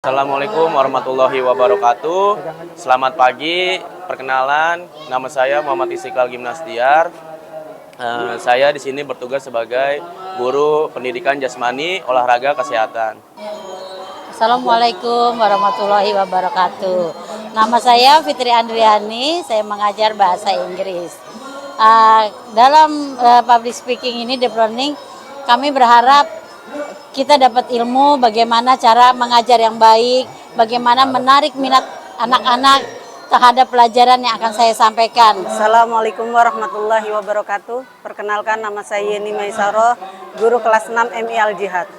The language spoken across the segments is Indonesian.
Assalamualaikum warahmatullahi wabarakatuh. Selamat pagi, perkenalan, nama saya Muhammad Istiqlal Gimnastiar. Saya di sini bertugas sebagai guru pendidikan jasmani, olahraga, kesehatan. Assalamualaikum warahmatullahi wabarakatuh. Nama saya Fitri Andriani, saya mengajar bahasa Inggris. Dalam public speaking ini, deep learning, kami berharap kita dapat ilmu bagaimana cara mengajar yang baik, bagaimana menarik minat anak-anak terhadap pelajaran yang akan saya sampaikan. Assalamualaikum warahmatullahi wabarakatuh. Perkenalkan, nama saya Yeni Maisaro, guru kelas 6 MI Al-Jihad.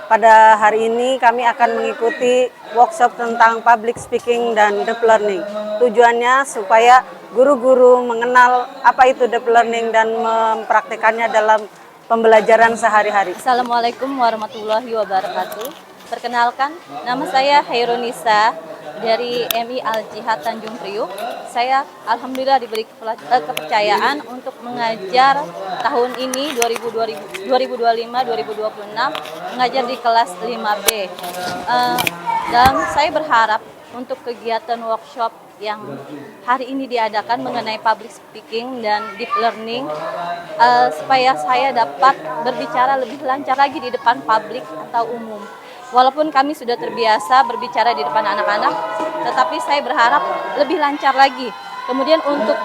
Pada hari ini kami akan mengikuti workshop tentang public speaking dan deep learning. Tujuannya supaya guru-guru mengenal apa itu deep learning dan mempraktekannya dalam pembelajaran sehari-hari. Assalamualaikum warahmatullahi wabarakatuh. Perkenalkan, nama saya Hairunisa dari MI Al-Jihad Tanjung Priuk. Saya alhamdulillah diberi kepercayaan untuk mengajar tahun ini 2025-2026 mengajar di kelas 5B. Dan saya berharap untuk kegiatan workshop yang hari ini diadakan mengenai public speaking dan deep learning, supaya saya dapat berbicara lebih lancar lagi di depan publik atau umum. Walaupun kami sudah terbiasa berbicara di depan anak-anak, tetapi saya berharap lebih lancar lagi. Kemudian untuk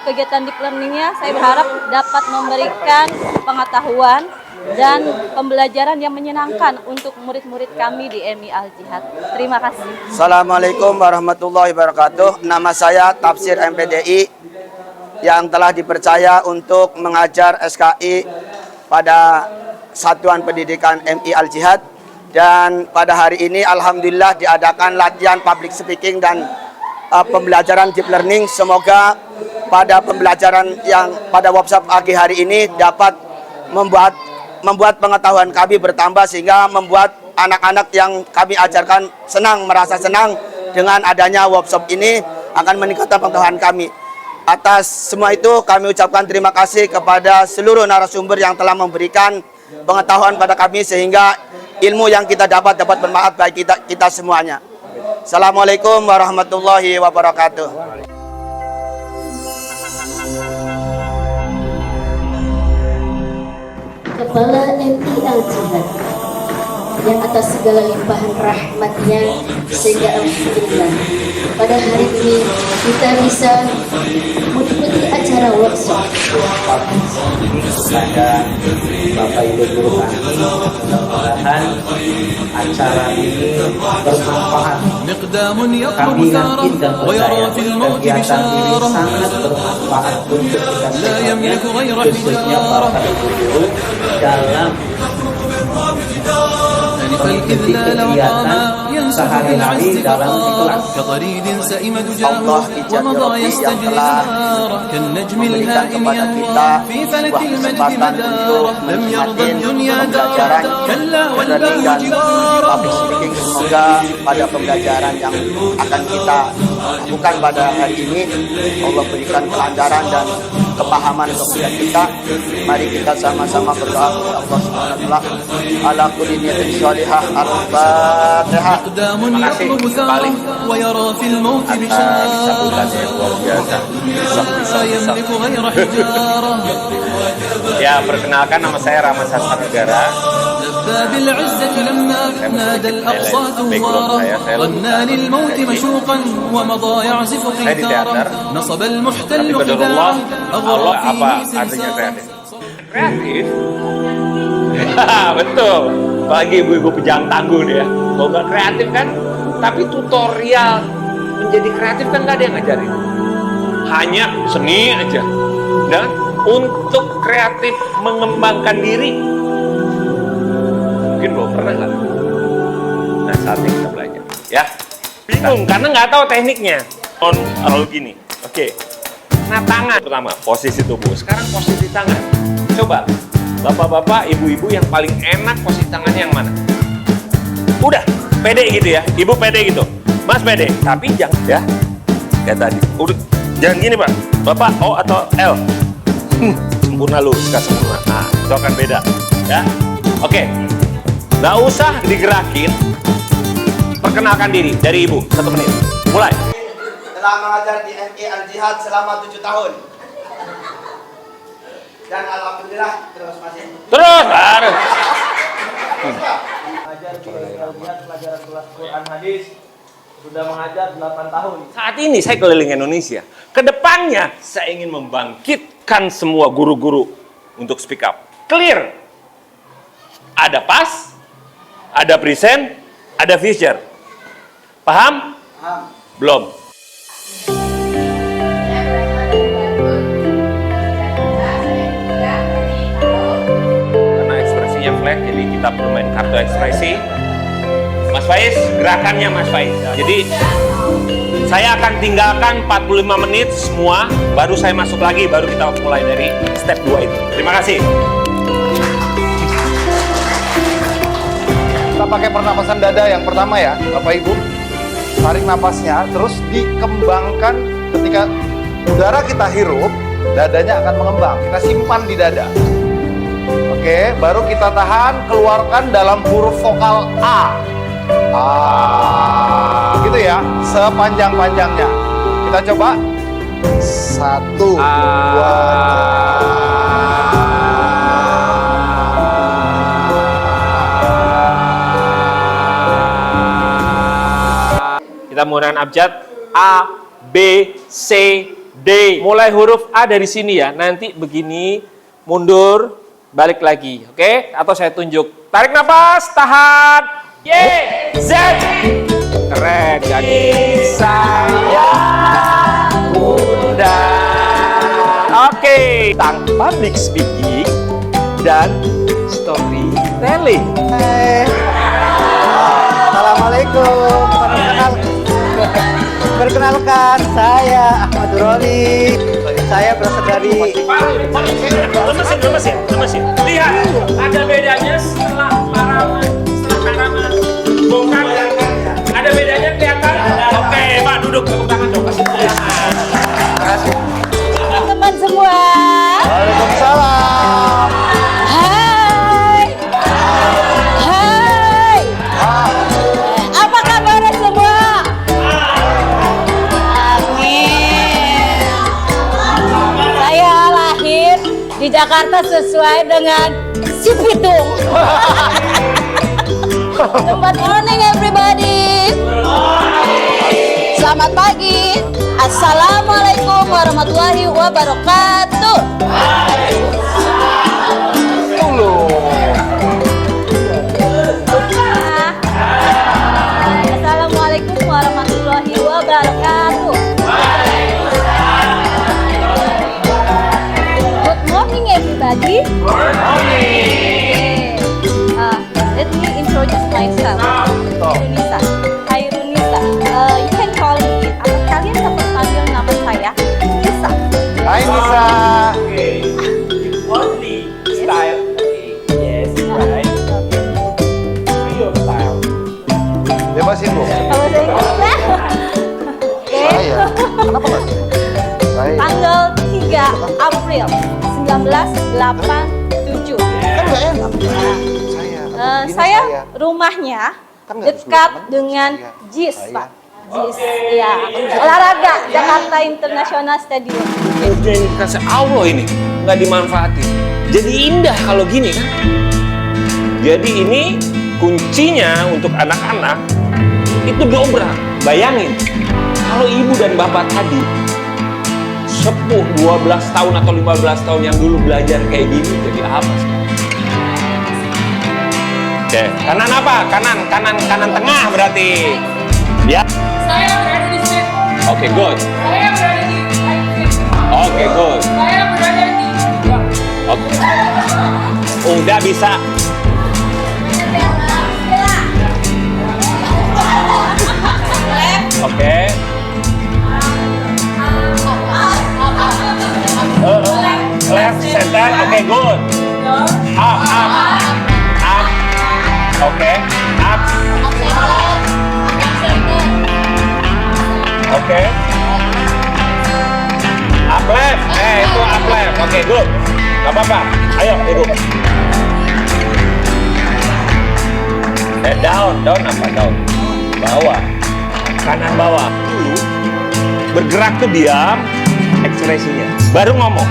kegiatan deep learningnya, saya berharap dapat memberikan pengetahuan dan pembelajaran yang menyenangkan untuk murid-murid kami di MI Al-Jihad. Terima kasih. Assalamualaikum warahmatullahi wabarakatuh. Nama saya Tafsir MPDI yang telah dipercaya untuk mengajar SKI pada Satuan Pendidikan MI Al-Jihad. Dan pada hari ini alhamdulillah diadakan latihan public speaking dan pembelajaran deep learning. Semoga pada pembelajaran yang pada workshop pagi hari ini dapat membuat pengetahuan kami bertambah, sehingga membuat anak-anak yang kami ajarkan merasa senang dengan adanya workshop ini, akan meningkatkan pengetahuan kami. Atas semua itu kami ucapkan terima kasih kepada seluruh narasumber yang telah memberikan pengetahuan pada kami, sehingga ilmu yang kita dapat bermanfaat bagi kita semuanya. Assalamualaikum warahmatullahi wabarakatuh. Kepala MI Al-Jihad yang atas segala limpahan rahmatnya, sehingga alhamdulillah pada hari ini kita bisa mengikuti acara workshop. Kepada Bapak Ibu guru kami, mudah-mudahan acara ini bermanfaat. Kami yakin dan percaya kegiatan ini sangat bermanfaat untuk kita semuanya, khususnya para ibu-guru dalam kegiatan sehari-hari dalam kelas. Allah Ijazah yang telah memberikan kepada kita sebuah kesempatan untuk menikmati pembelajaran learning dan public speaking. Semoga pada pembelajaran yang akan kita lakukan pada hari ini Allah berikan kelancaran dan kepahaman kepada kita. Mari kita sama-sama berdoa kepada Allah Subhanahu wa taala. Ala kulli niyatin shalihah. Al-Fatihah. Terima kasih kembali atas sambutannya yang luar biasa. Ya, perkenalkan, nama saya Rahmat Sastra Negara. Saya di teater. Tapi qadarullah, Allah apa artinya kreatif? Kreatif? Betul. Bagi ibu-ibu pejang tangguh nih ya. Kalau nggak kreatif kan, tapi tutorial menjadi kreatif kan nggak ada yang ngajarin. Hanya seni aja. Dan untuk kreatif mengembangkan diri, mungkin belum pernah kan? Nah, saatnya kita belajar. Ya, bingung karena nggak tahu tekniknya. Kalau gini, oke. Nah, tangan pertama, posisi tubuh. Sekarang posisi tangan. Coba, bapak-bapak, ibu-ibu yang paling enak posisi tangannya yang mana? Udah, pede gitu ya. Ibu pede gitu. Mas pede, tapi jangan ya. Kayak tadi. Udah, jangan gini, Pak. Bapak O atau L. Sempurna lu, suka sempurna. Nah, itu akan beda. Ya. Oke. Nggak usah digerakin. Perkenalkan diri dari Ibu, 1 menit. Mulai. Telah mengajar di MI Al-Jihad selama 7 tahun. Dan alhamdulillah terus masih. Terus, baru. Mengajar di Al-Jihad pelajaran kelas Quran hadis sudah mengajar 8 tahun. Saat ini saya keliling Indonesia. Kedepannya saya ingin membangkitkan semua guru-guru untuk speak up. Clear. Ada pas, ada present, ada future. Paham? Paham. Belum. Karena ekspresinya flat, jadi kita bermain kartu ekspresi. Mas Faiz, gerakannya Mas Faiz. Jadi saya akan tinggalkan 45 menit semua, baru saya masuk lagi, baru kita mulai dari step 2 itu. Terima kasih. Kita pakai pernapasan dada yang pertama ya, Bapak Ibu. Tarik napasnya, terus dikembangkan ketika udara kita hirup, dadanya akan mengembang. Kita simpan di dada. Oke, baru kita tahan, keluarkan dalam huruf vokal A. Gitu ya, sepanjang-panjangnya. Kita coba. 1, 2, 3. Kita menggunakan abjad A, B, C, D. Mulai huruf A dari sini ya. Nanti begini, mundur, balik lagi. Oke? Atau saya tunjuk. Tarik nafas, tahan. Y, Z. Keren. Jadi saya Bunda. Oke. Tentang public speaking dan storytelling. Assalamualaikum. Perkenalkan, saya Ahmad Roli. Saya berasal dari... Lemesin. Lihat, ada bedanya setelah paraman, bongkar. Ada bedanya kelihatan? Oke, Pak, duduk. Tepuk tangan dong. Teman semua. Waalaikumsalam. Hai. Hai. Apa kabar semua? Amin. Saya lahir di Jakarta sesuai dengan si Pitung. Good morning everybody. Selamat pagi. Assalamualaikum warahmatullahi wabarakatuh. Assalamualaikum warahmatullahi wabarakatuh. Good morning everybody. Let me introduce myself. Runisa. Hai Runisa. You can call me. Kalian dapat panggil nama saya Nisa. Hai Nisa. Only style. Yes, right. Your style. Bebasin Bu. Kalau saya Nisa. Saya. Kenapa Mas? Saya. Tanggal 3 April 1987. Kan nggak enak. Saya rumahnya Kan nggak dekat disuruh, dengan saya. JIS, Saya. Pak. JIS, ya. Olahraga Jakarta International Stadium. Udah yang dikasih Allah ini nggak dimanfaatin. Jadi indah kalau gini kan. Jadi ini kuncinya untuk anak-anak itu dobrak. Bayangin kalau ibu dan bapak tadi sepuh 12 tahun atau 15 tahun yang dulu belajar kayak gini, jadi apa sih? Oke, kanan apa? Kanan tengah berarti. Ya. Saya berada di sini. Oke, good. Saya berada di Oke, good. Saya berada di Oke. Udah bisa. Oke. Left center. Oke, good. Up. Oke, up. Oke. Up left. Itu up left. Oke, good. Gak apa-apa. Ayo, ibu. Down apa down? bawah. Kanan bawah. Dulu bergerak tuh diam, ekspresinya. Baru ngomong.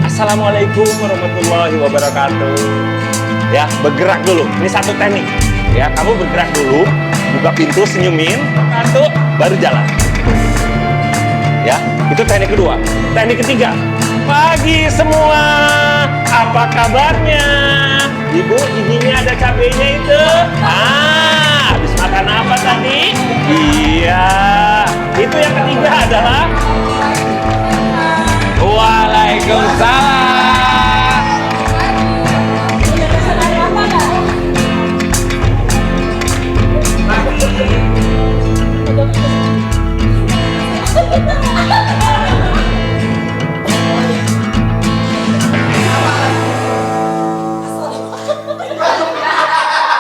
Assalamualaikum warahmatullahi wabarakatuh. Ya, bergerak dulu. Ini satu teknik. Ya, kamu bergerak dulu, buka pintu, senyumin, satu, baru jalan. Ya, itu teknik kedua. Teknik ketiga. Pagi semua, apa kabarnya? Ibu, ininya ada cabenya itu. Habis makan apa tadi? Iya. Itu yang ketiga adalah Waalaikumsalam.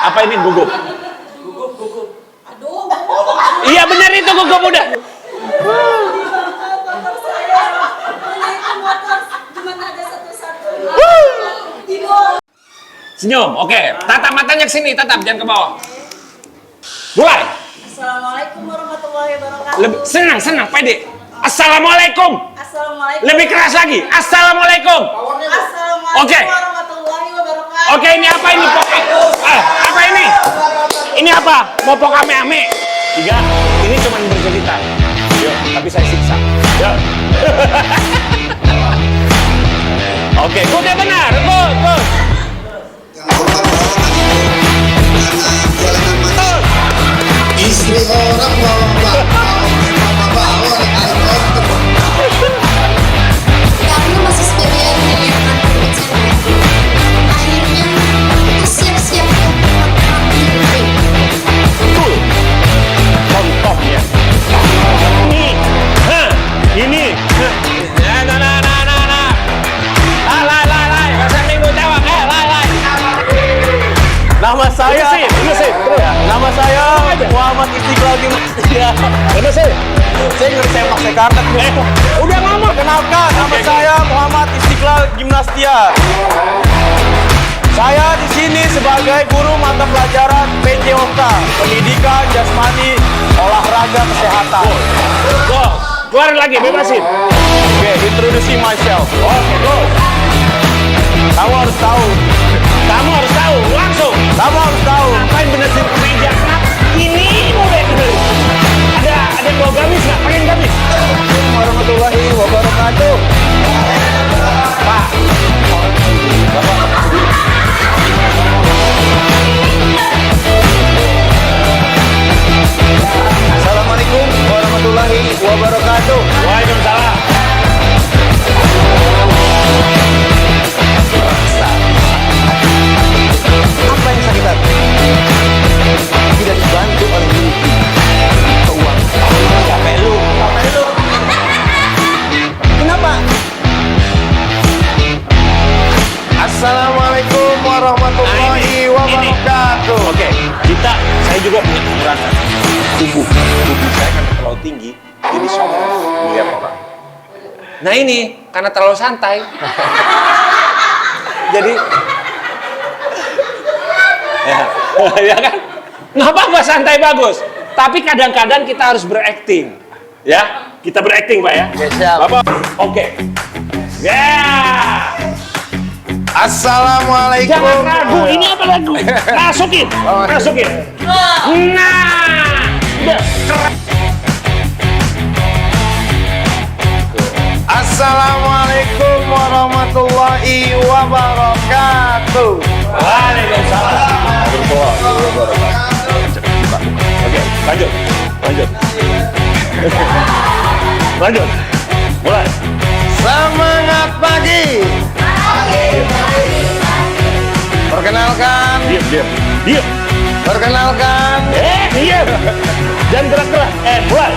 Apa ini gugup? Gugup. Aduh. Iya benar itu gugup udah. Senyum, oke. Tatap matanya ke sini, tatap, jangan ke bawah. Mulai. Assalamualaikum warahmatullahi wabarakatuh. Senang, pede. Assalamualaikum. Assalamualaikum. Lebih keras lagi. Assalamualaikum. Assalamualaikum Oke. warahmatullahi wabarakatuh. Oke, ini apa ini? Apa ini? Ini apa? Mau pok ame-ame? 3. Ini cuma bercerita. Yuk, tapi saya siksa. Yuk. Oke, udah benar. Good. Istri orang Karena masih sebagian yang akan bercerai, akhirnya aku siap-siap Betul. Contohnya. Ini. Nama saya, nama saya Muhammad Istiqlal Gimnastia. Saya ngerti pakai kartet. Udah ngomong. Kenalkan, nama saya Muhammad Istiqlal Gimnastia. Saya di sini sebagai guru mata pelajaran PJOK, Pendidikan Jasmani Olahraga Kesehatan. Keluarin lagi, bebasin. Oke, introducing myself. Oke, go. Kamu harus tahu. Langsung. Kamu harus tahu. Ngapain benerin meja? Ini mau bener. Ada yang bawa gamis nggak? Pengen gamis? Warahmatullahi wabarakatuh. Pak. Assalamualaikum warahmatullahi wabarakatuh. Waalaikumsalam. Apa yang sakit hati? Tidak dibantu oleh mimpi keuangan. Capek lu. Kenapa? Assalamualaikum warahmatullahi wabarakatuh. Oke, saya juga punya kekurangan. Tubuh saya kan terlalu tinggi, jadi sombong dilihat orang. Nah ini karena terlalu santai, jadi ya kan? Nggak apa-apa, santai bagus. Tapi kadang-kadang kita harus berakting, ya. Kita berakting, Pak ya. Siap. Bapak, oke. Ya. Assalamualaikum. Jangan ragu, ini apa lagu? Masukin. Nah, udah. Assalamualaikum warahmatullahi wabarakatuh. Waalaikumsalam warahmatullahi wabarakatuh. Oke, lanjut. Mulai. Semangat pagi. Perkenalkan. Diam. Perkenalkan. Diam. Jangan gerak-gerak. Mulai.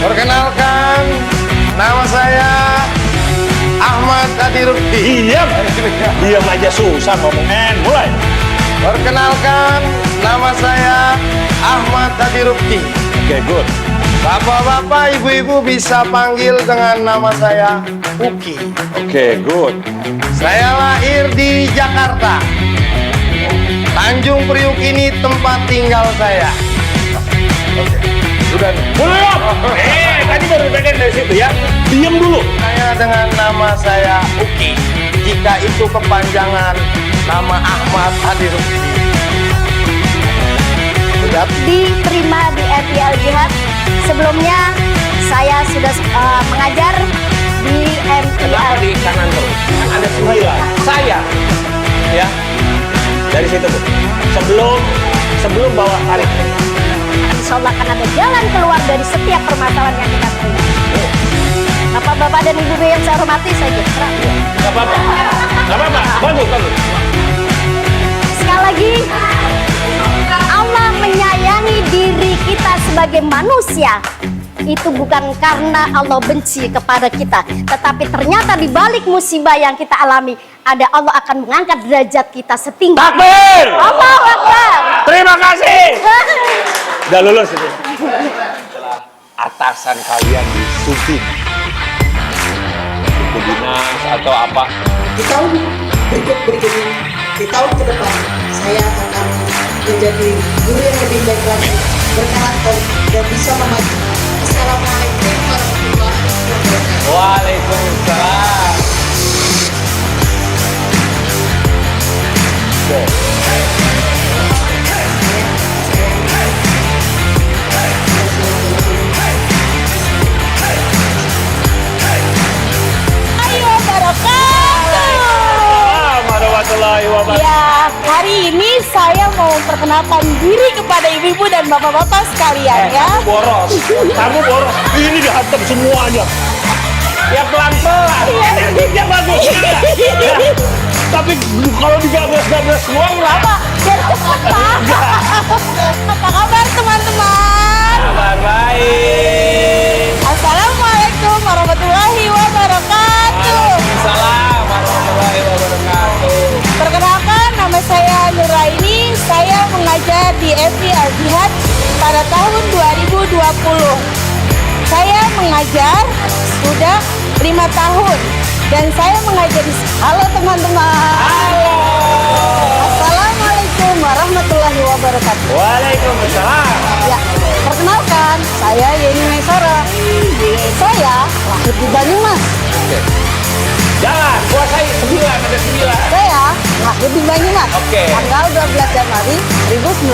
Perkenalkan. Nama saya Ahmad Adirukti. Diam aja susah ngomong. Mulai. Perkenalkan, nama saya Ahmad Adirukti. Oke, good. Bapak-bapak, ibu-ibu bisa panggil dengan nama saya Uki. Oke, good. Saya lahir di Jakarta. Tanjung Priuk ini tempat tinggal saya. gitu ya. Diam dulu. Saya dengan nama saya Uki. Jika itu kepanjangan nama Ahmad Hadi Rusdi. Diterima di MI Al Jihad. Sebelumnya saya sudah mengajar di MI Kenapa Al di kanan terus? Kan ada 9. Saya, ya, dari situ Bu. Sebelum bawa tarik. Insya Allah akan ada jalan keluar dari setiap permasalahan yang kita terima. Bapak-bapak dan ibu yang saya hormati, saya berserah. Gak apa-apa. Gak apa-apa. Bagus. Sekali lagi, Allah menyayangi diri kita sebagai manusia. Itu bukan karena Allah benci kepada kita, tetapi ternyata di balik musibah yang kita alami, ada Allah akan mengangkat derajat kita setinggi. Takbir! Allahu Akbar! Terima kasih. Udah lulus itu. Atasan kalian di Subin, suku dinas atau apa? Di tahun berikutnya, di tahun ke depan, saya akan menjadi guru yang lebih baik lagi, berkarakter dan bisa memacu. Assalamualaikum warahmatullahi wabarakatuh. Waalaikumsalam. Warahmatullahi wabarakatuh. Ya, hari ini saya mau memperkenalkan diri kepada ibu-ibu dan bapak-bapak sekalian ya. Kamu boros. Ini dihantam semuanya. Ya pelan-pelan. Energinya bagus. Ya. Tapi kalau digablas-gablas semua berapa? Biar cepat Pak. Apa kabar teman-teman? Kabar baik. Assalamualaikum warahmatullahi wabarakatuh. Waalaikumsalam warahmatullahi wabarakatuh. Perkenalkan, nama saya Nuraini. Saya mengajar di MI Al Jihad pada tahun 2020. Saya mengajar sudah 5 tahun dan saya mengajar di... Halo teman-teman. Halo. Assalamualaikum warahmatullahi wabarakatuh. Waalaikumsalam. Ya, perkenalkan, saya Yeni Maisara. Saya lahir di Banyumas. Oke. Jalan, kuasai 9, ada 9. Saya lahir di Banyumas. Oke. Tanggal 12 Januari 1982.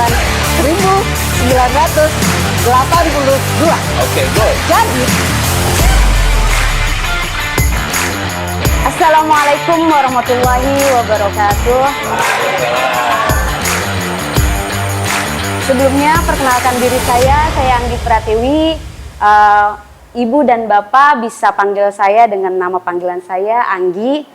Oke, good. Jadi, Assalamualaikum warahmatullahi wabarakatuh. Sebelumnya perkenalkan diri saya Anggi Pratiwi. Ibu dan Bapak bisa panggil saya dengan nama panggilan saya Anggi.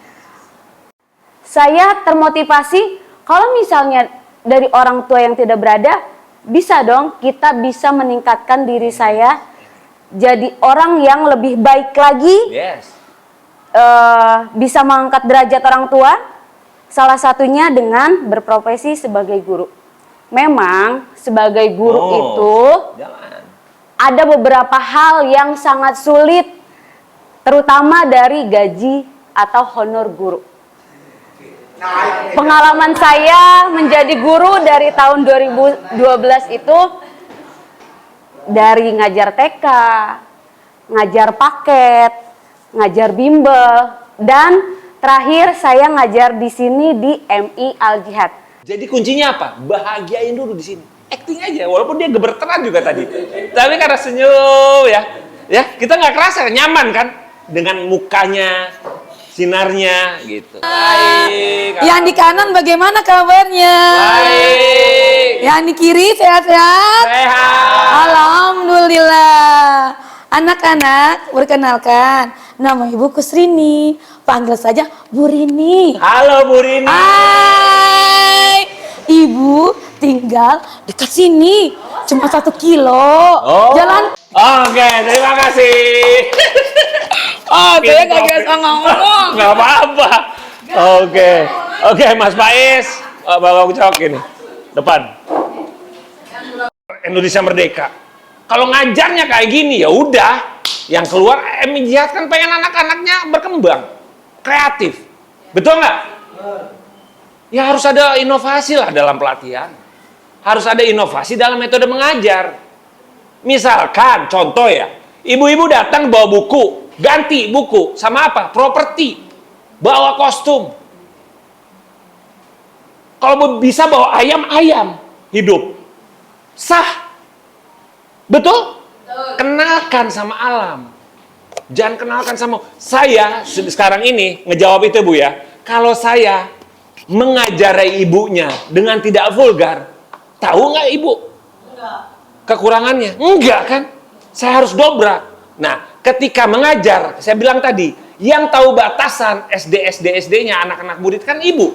Saya termotivasi kalau misalnya dari orang tua yang tidak berada, bisa dong kita bisa meningkatkan diri saya jadi orang yang lebih baik lagi. Yes. Bisa mengangkat derajat orang tua, salah satunya dengan berprofesi sebagai guru. Memang sebagai guru itu ada beberapa hal yang sangat sulit, terutama dari gaji atau honor guru. Pengalaman saya menjadi guru dari tahun 2012 itu dari ngajar TK, ngajar paket, ngajar bimbel, dan terakhir saya ngajar di sini di MI Al Jihad. Jadi kuncinya apa? Bahagiain dulu di sini. Acting aja, walaupun dia gemeteran juga tadi. Tapi karena senyum ya kita nggak kerasa, nyaman kan dengan mukanya, sinarnya gitu. Baik. Yang di kanan bagaimana kabarnya? Baik. Yang di kiri sehat-sehat? Sehat. Alhamdulillah. Anak-anak, perkenalkan, nama Ibu Kusrini. Panggil saja Bu Rini. Halo Bu Rini. Hai. Ibu tinggal dekat sini. Cuma 1 kilo. Jalan. Oke, terima kasih. Saya gak biasa ngomong. Gak apa-apa. Oke, Mas Faiz. Bawa cok ini. Depan. Indonesia Merdeka. Kalau ngajarnya kayak gini ya udah, yang keluar MI Jihad kan pengen anak-anaknya berkembang, kreatif, betul nggak? Ya harus ada inovasi lah dalam pelatihan, harus ada inovasi dalam metode mengajar. Misalkan contoh ya, Ibu-ibu datang bawa buku, ganti buku sama apa? Properti, bawa kostum. Kalau bisa bawa ayam hidup, sah, betul? Kenalkan sama alam, jangan kenalkan sama saya. Sekarang ini ngejawab itu Bu ya. Kalau saya mengajari ibunya dengan tidak vulgar, tahu nggak ibu? Kekurangannya? Enggak kan? Saya harus dobrak. Nah, ketika mengajar, saya bilang tadi, yang tahu batasan SD-nya anak-anak murid kan ibu.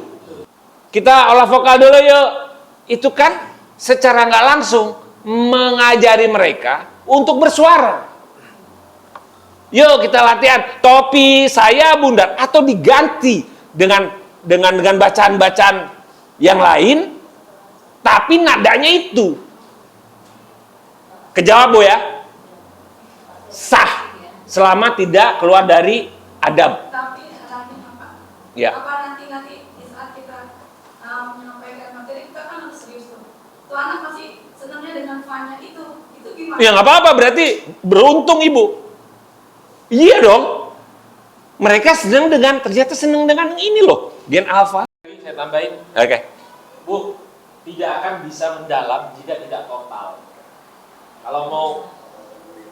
Kita olah vokal dulu yuk. Itu kan secara nggak langsung mengajari mereka untuk bersuara. Yuk kita latihan topi saya bundar, atau diganti dengan bacaan-bacaan yang lain, tapi nadanya itu. Kejawab Bu ya? Sah, selama tidak keluar dari adab. Tapi nanti Pak, Ya. apa nanti di saat kita menyampaikan materi kita kan harus serius tuh. Tuh anak masih senangnya dengan fun-nya itu gimana? Ya nggak apa-apa, berarti beruntung ibu. Iya dong. Mereka ternyata senang dengan ini loh, Gen Alpha. Saya tambahin. Oke. Bu, tidak akan bisa mendalam jika tidak total. Kalau mau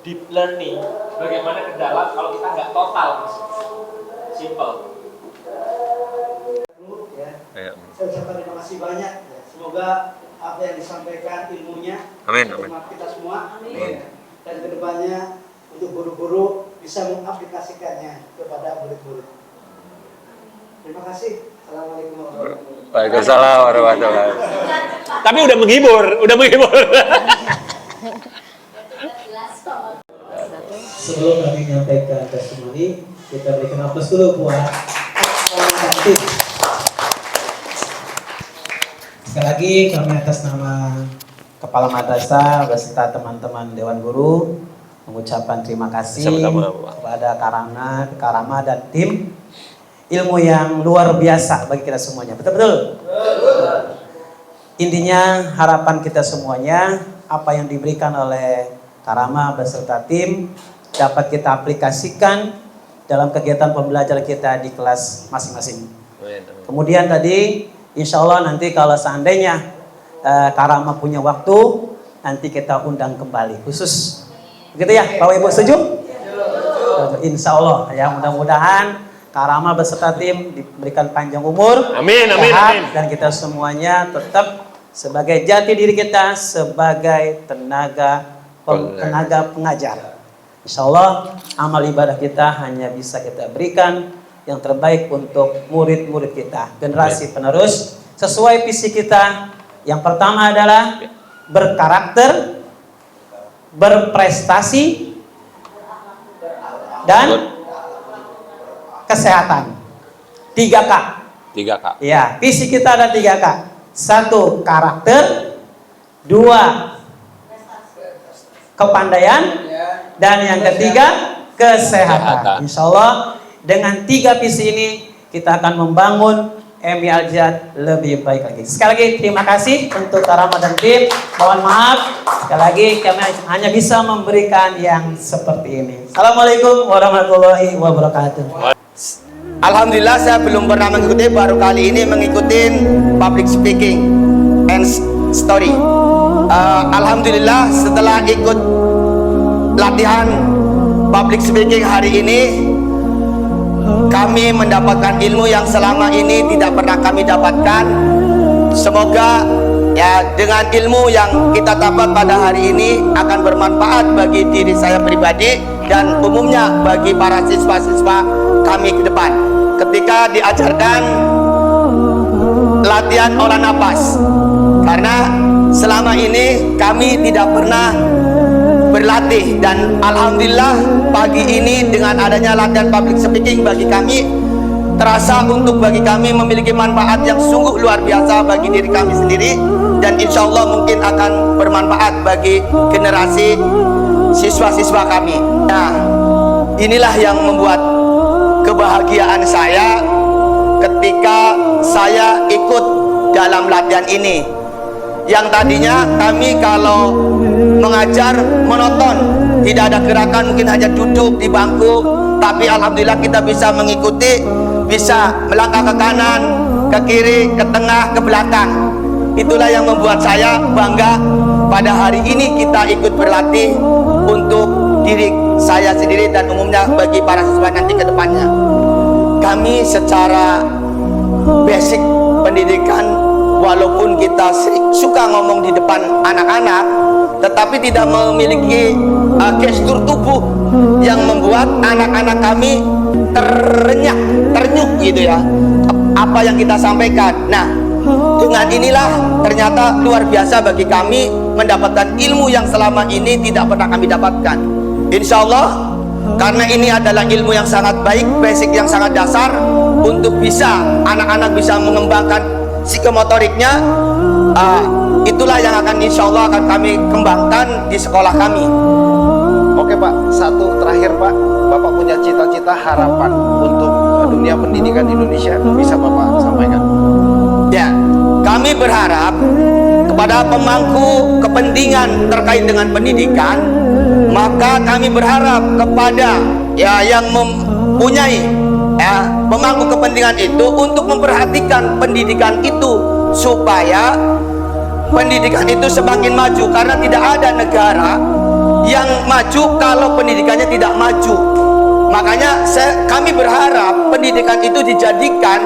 deep learning, bagaimana ke dalam kalau kita nggak total? Simple. Saya ucapkan terima kasih banyak. Semoga apa yang disampaikan ilmunya Amin. bermanfaat kita semua. Amin. Dan kedepannya untuk guru-guru bisa mengaplikasikannya kepada murid-murid. Terima kasih. Assalamualaikum warahmatullahi wabarakatuh. Waalaikumsalam warahmatullahi wabarakatuh. Tapi udah menghibur. Sebelum kami menyampaikan testimoni, kita berikan aplaus dulu buat cantik. Sekali lagi kami atas nama Kepala Madrasah beserta teman-teman Dewan Guru mengucapkan terima kasih kepada Karama dan tim ilmu yang luar biasa bagi kita semuanya. Betul-betul? Intinya harapan kita semuanya, apa yang diberikan oleh Karama beserta tim dapat kita aplikasikan dalam kegiatan pembelajaran kita di kelas masing-masing. Kemudian tadi insya Allah nanti kalau seandainya Karama punya waktu, nanti kita undang kembali khusus. Begitu ya, Bapak Ibu setuju? Insya Allah ya, mudah-mudahan Karama beserta tim diberikan panjang umur, amin, sehat, dan kita semuanya tetap sebagai jati diri kita sebagai tenaga pengajar. Insya Allah amal ibadah kita hanya bisa kita berikan yang terbaik untuk murid-murid kita, generasi penerus sesuai visi kita. Yang pertama adalah berkarakter, berprestasi, dan kesehatan. 3K. 3K. Ya, visi kita ada 3K. 1, karakter. 2, kepandaian. Dan yang ketiga, kesehatan. Insya Allah dengan 3 visi ini kita akan membangun MI Al-Jihad lebih baik lagi. Sekali lagi terima kasih untuk Karama dan tim. Mohon maaf sekali lagi kami hanya bisa memberikan yang seperti ini. Assalamualaikum warahmatullahi wabarakatuh. Alhamdulillah saya belum pernah mengikuti, baru kali ini mengikuti public speaking and story. Alhamdulillah setelah ikut latihan public speaking hari ini, kami mendapatkan ilmu yang selama ini tidak pernah kami dapatkan. Semoga ya dengan ilmu yang kita dapat pada hari ini akan bermanfaat bagi diri saya pribadi dan umumnya bagi para siswa-siswa kami ke depan. Ketika diajarkan latihan olah nafas, karena selama ini kami tidak pernah berlatih, dan alhamdulillah pagi ini dengan adanya latihan public speaking bagi kami terasa untuk bagi kami memiliki manfaat yang sungguh luar biasa bagi diri kami sendiri, dan insya Allah mungkin akan bermanfaat bagi generasi siswa-siswa kami. Nah, inilah yang membuat kebahagiaan saya ketika saya ikut dalam latihan ini. Yang tadinya kami kalau mengajar monoton, tidak ada gerakan, mungkin hanya duduk di bangku, tapi alhamdulillah kita bisa mengikuti, bisa melangkah ke kanan, ke kiri, ke tengah, ke belakang. Itulah yang membuat saya bangga pada hari ini kita ikut berlatih untuk diri saya sendiri dan umumnya bagi para siswa nanti ke depannya. Kami secara basic pendidikan, walaupun kita suka ngomong di depan anak-anak, tetapi tidak memiliki gestur tubuh yang membuat anak-anak kami ternyuk gitu ya, apa yang kita sampaikan. Nah, dengan inilah ternyata luar biasa bagi kami mendapatkan ilmu yang selama ini tidak pernah kami dapatkan. Insya Allah, karena ini adalah ilmu yang sangat baik, basic yang sangat dasar untuk bisa anak-anak bisa mengembangkan psikomotoriknya. Itulah yang akan insya Allah akan kami kembangkan di sekolah kami. Oke Pak, satu terakhir Pak, Bapak punya cita-cita harapan untuk dunia pendidikan Indonesia, bisa Bapak sampaikan? Ya, kami berharap kepada pemangku kepentingan terkait dengan pendidikan, maka kami berharap kepada yang mempunyai pemangku kepentingan itu untuk memperhatikan pendidikan itu supaya pendidikan itu semakin maju, karena tidak ada negara yang maju kalau pendidikannya tidak maju. Makanya kami berharap pendidikan itu dijadikan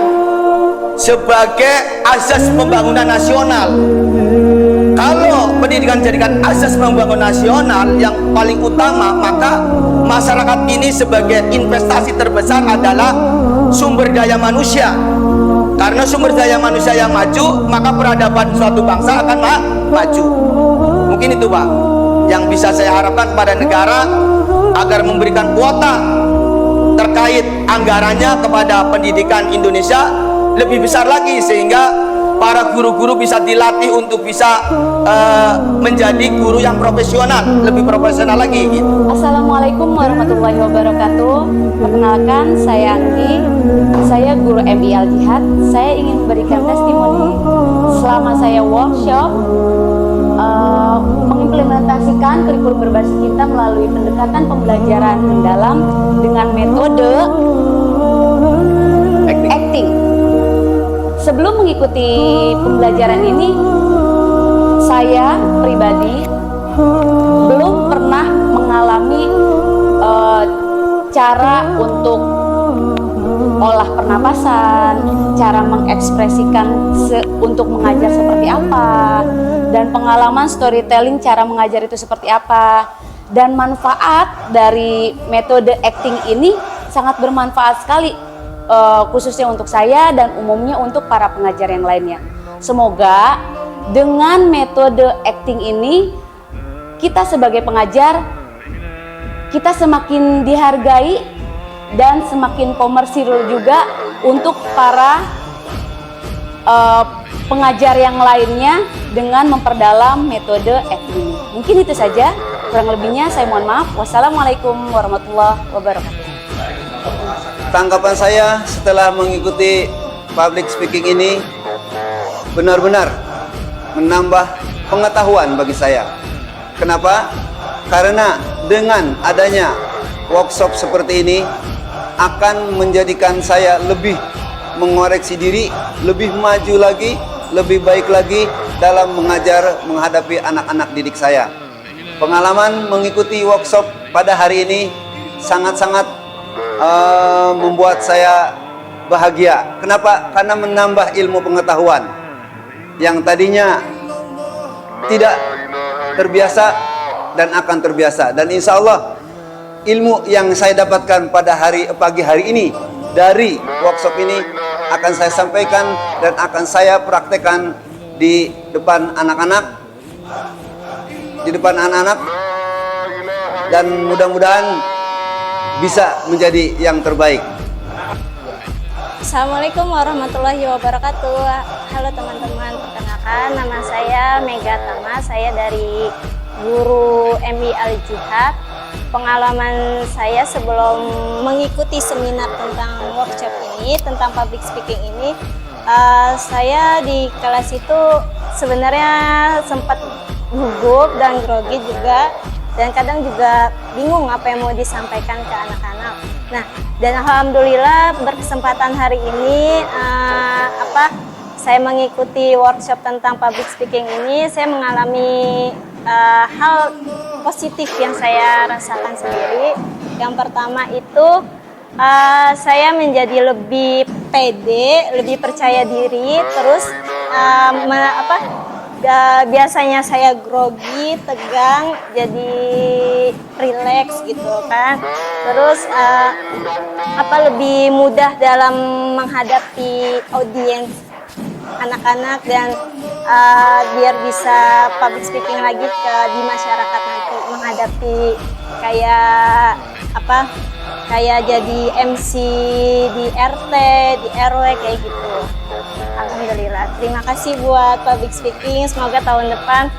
sebagai asas pembangunan nasional. Kalau pendidikan dijadikan asas pembangunan nasional yang paling utama, maka masyarakat ini sebagai investasi terbesar adalah sumber daya manusia. Karena sumber daya manusia yang maju, maka peradaban suatu bangsa akan maju. Mungkin itu Pak yang bisa saya harapkan kepada negara, agar memberikan kuota terkait anggarannya kepada pendidikan Indonesia lebih besar lagi, sehingga para guru-guru bisa dilatih untuk bisa menjadi guru yang profesional, lebih profesional lagi gitu. Assalamualaikum warahmatullahi wabarakatuh. Perkenalkan, saya Anggi, saya guru MIL Jihad. Saya ingin memberikan testimoni selama saya workshop mengimplementasikan kurikulum berbasis cinta melalui pendekatan pembelajaran mendalam dengan metode acting. Sebelum mengikuti pembelajaran ini, saya pribadi belum pernah mengalami cara untuk olah pernapasan, cara mengekspresikan untuk mengajar seperti apa, dan pengalaman storytelling cara mengajar itu seperti apa. Dan manfaat dari metode acting ini sangat bermanfaat sekali, khususnya untuk saya dan umumnya untuk para pengajar yang lainnya. Semoga dengan metode acting ini kita sebagai pengajar, kita semakin dihargai dan semakin komersil juga untuk para pengajar yang lainnya dengan memperdalam metode acting. Mungkin itu saja, kurang lebihnya saya mohon maaf. Wassalamualaikum warahmatullahi wabarakatuh. Tanggapan saya setelah mengikuti public speaking ini benar-benar menambah pengetahuan bagi saya. Kenapa? Karena dengan adanya workshop seperti ini akan menjadikan saya lebih mengoreksi diri, lebih maju lagi, lebih baik lagi dalam mengajar menghadapi anak-anak didik saya. Pengalaman mengikuti workshop pada hari ini sangat-sangat membuat saya bahagia. Kenapa? Karena menambah ilmu pengetahuan yang tadinya tidak terbiasa dan akan terbiasa. Dan insya Allah ilmu yang saya dapatkan pada pagi hari ini dari workshop ini akan saya sampaikan dan akan saya praktekkan di depan anak-anak, dan mudah-mudahan bisa menjadi yang terbaik. Assalamualaikum warahmatullahi wabarakatuh. Halo teman-teman, perkenalkan nama saya Mega Tama, saya dari guru MIL Jihad. Pengalaman saya sebelum mengikuti seminar tentang workshop ini, tentang public speaking ini, saya di kelas itu sebenarnya sempat gugup dan grogi juga, dan kadang juga bingung apa yang mau disampaikan ke anak-anak. Nah, dan alhamdulillah berkesempatan hari ini saya mengikuti workshop tentang public speaking ini, saya mengalami hal positif yang saya rasakan sendiri. Yang pertama itu saya menjadi lebih pede, lebih percaya diri, terus biasanya saya grogi, tegang, jadi rileks gitu kan. Terus lebih mudah dalam menghadapi audiens anak-anak dan biar bisa public speaking lagi di masyarakat nanti, menghadapi kayak jadi MC di RT, di RW kayak gitu. Alhamdulillah. Terima kasih buat public speaking. Semoga tahun depan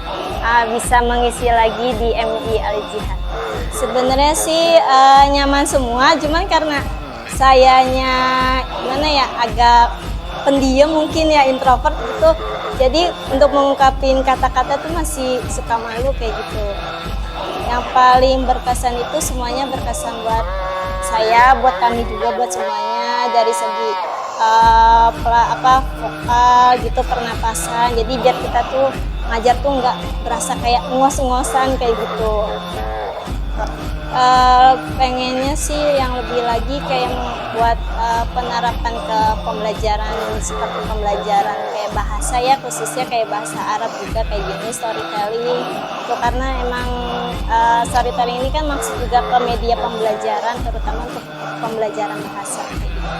bisa mengisi lagi di MI Al Jihad. Sebenarnya sih nyaman semua, cuman karena sayanya agak pendiam mungkin ya, introvert gitu. Jadi untuk mengungkapin kata-kata tuh masih suka malu kayak gitu. Yang paling berkesan itu semuanya berkesan buat saya, buat kami juga, buat semuanya dari segi vokal gitu, pernapasan. Jadi biar kita tuh ngajar tuh nggak berasa kayak ngos-ngosan kayak gitu. Pengennya sih yang lebih lagi kayak membuat penerapan ke pembelajaran seperti pembelajaran kayak bahasa ya, khususnya kayak bahasa Arab juga kayak gini, storytelling itu, karena emang storytelling ini kan maksud juga ke media pembelajaran, terutama untuk pembelajaran bahasa kayak gitu.